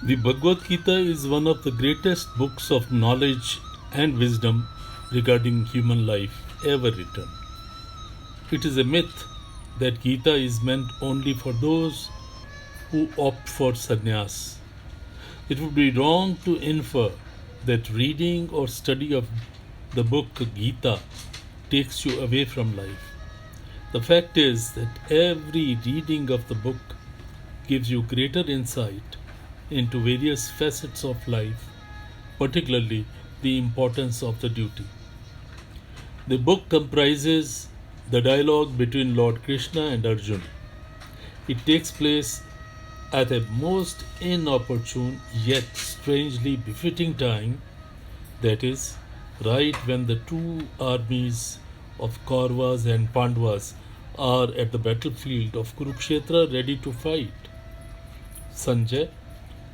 The Bhagavad Gita is one of the greatest books of knowledge and wisdom regarding human life ever written. It is a myth that Gita is meant only for those who opt for sannyas. It would be wrong to infer that reading or study of the book Gita takes you away from life. The fact is that every reading of the book gives you greater insight into various facets of life, particularly the importance of the duty. The book comprises the dialogue between Lord Krishna and Arjun. It takes place at a most inopportune yet strangely befitting time, that is, right when the two armies of Kauravas and Pandavas are at the battlefield of Kurukshetra ready to fight. Sanjay,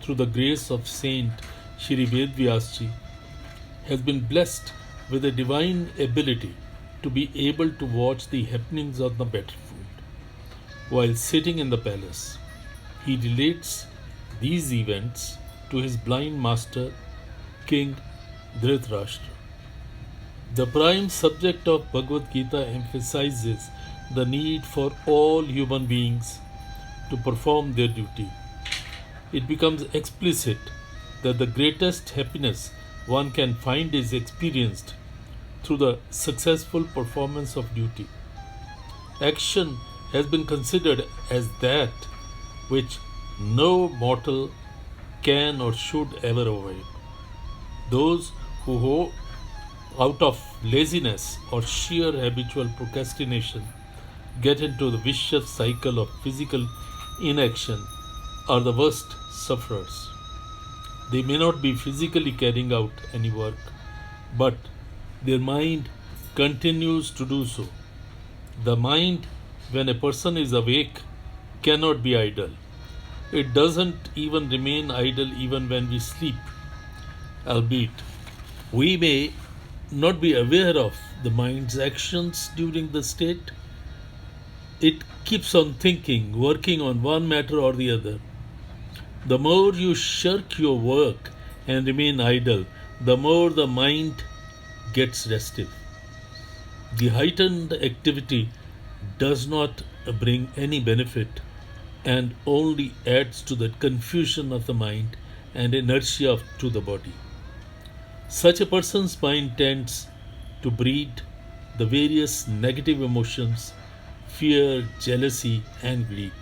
through the grace of Saint Shri Vedvyasji, has been blessed with a divine ability to be able to watch the happenings on the battlefield while sitting in the palace. He relates these events to his blind master, King Dhritarashtra. The prime subject of Bhagavad Gita emphasizes the need for all human beings to perform their duty. It becomes explicit that the greatest happiness one can find is experienced through the successful performance of duty. Action has been considered as that which no mortal can or should ever avoid. Those who, out of laziness or sheer habitual procrastination, get into the vicious cycle of physical inaction are the worst sufferers. They may not be physically carrying out any work, but their mind continues to do so. The mind, when a person is awake, cannot be idle. It doesn't even remain idle even when we sleep, albeit we may not be aware of the mind's actions during the state. It keeps on thinking, working on one matter or the other. The more you shirk your work and remain idle, the more the mind gets restive. The heightened activity does not bring any benefit and only adds to the confusion of the mind and inertia to the body. Such a person's mind tends to breed the various negative emotions, fear, jealousy, and greed.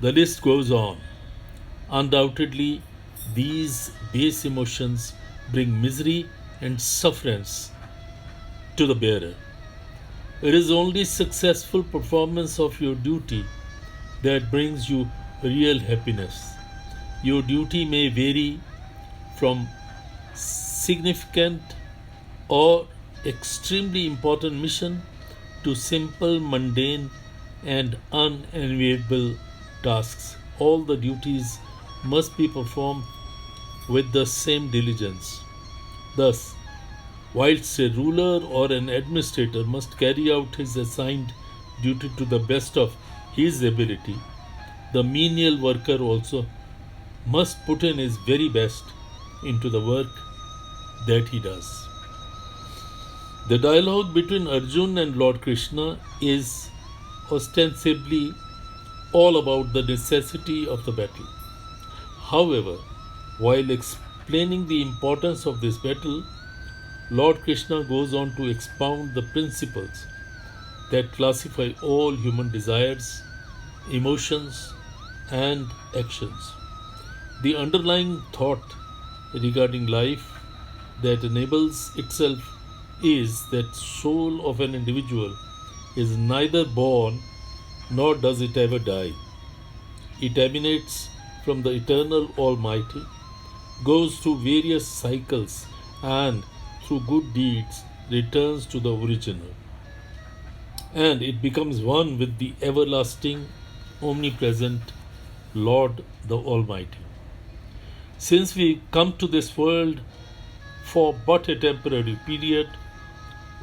The list goes on. Undoubtedly, these base emotions bring misery and sufferance to the bearer. It is only successful performance of your duty that brings you real happiness. Your duty may vary from significant or extremely important mission to simple, mundane, and unenviable tasks. All the duties must be performed with the same diligence. Thus, whilst a ruler or an administrator must carry out his assigned duty to the best of his ability, the menial worker also must put in his very best into the work that he does. The dialogue between Arjun and Lord Krishna is ostensibly all about the necessity of the battle. However, while explaining the importance of this battle, Lord Krishna goes on to expound the principles that classify all human desires, emotions, and actions. The underlying thought regarding life that enables itself is that soul of an individual is neither born nor does it ever die. It emanates from the eternal Almighty, goes through various cycles, and through good deeds returns to the original. And it becomes one with the everlasting, omnipresent Lord the Almighty. Since we come to this world for but a temporary period,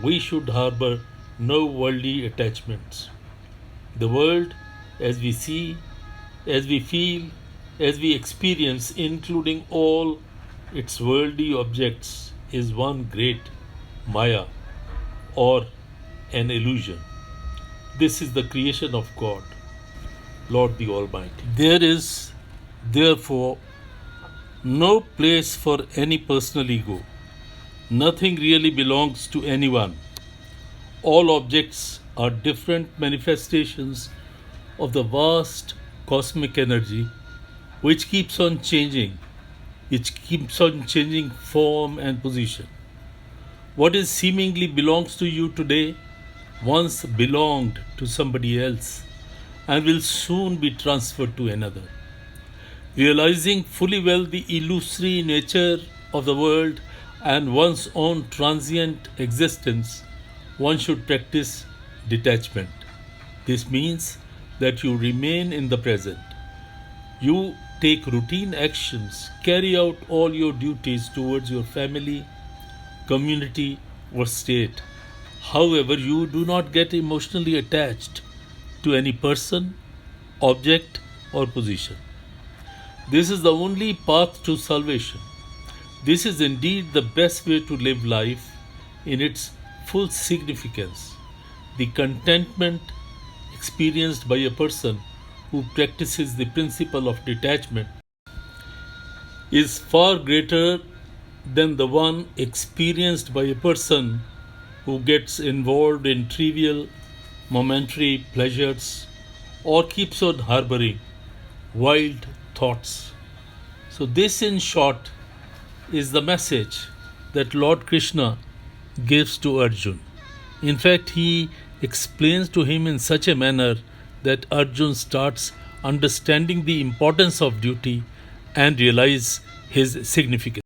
we should harbor no worldly attachments. The world, as we see, as we feel, as we experience, including all its worldly objects, is one great Maya or an illusion. This is the creation of God, Lord the Almighty. There is, therefore, no place for any personal ego. Nothing really belongs to anyone. All objects are different manifestations of the vast cosmic energy which keeps on changing, form and position. What is seemingly belongs to you today once belonged to somebody else and will soon be transferred to another. Realizing fully well the illusory nature of the world and one's own transient existence, one should practice detachment. This means that you remain in the present. You take routine actions, carry out all your duties towards your family, community, or state. However, you do not get emotionally attached to any person, object, or position. This is the only path to salvation. This is indeed the best way to live life in its full significance. The contentment experienced by a person who practices the principle of detachment is far greater than the one experienced by a person who gets involved in trivial, momentary pleasures or keeps on harboring wild thoughts. So, this in short is the message that Lord Krishna gives to Arjun. In fact, he explains to him in such a manner that Arjun starts understanding the importance of duty and realize his significance.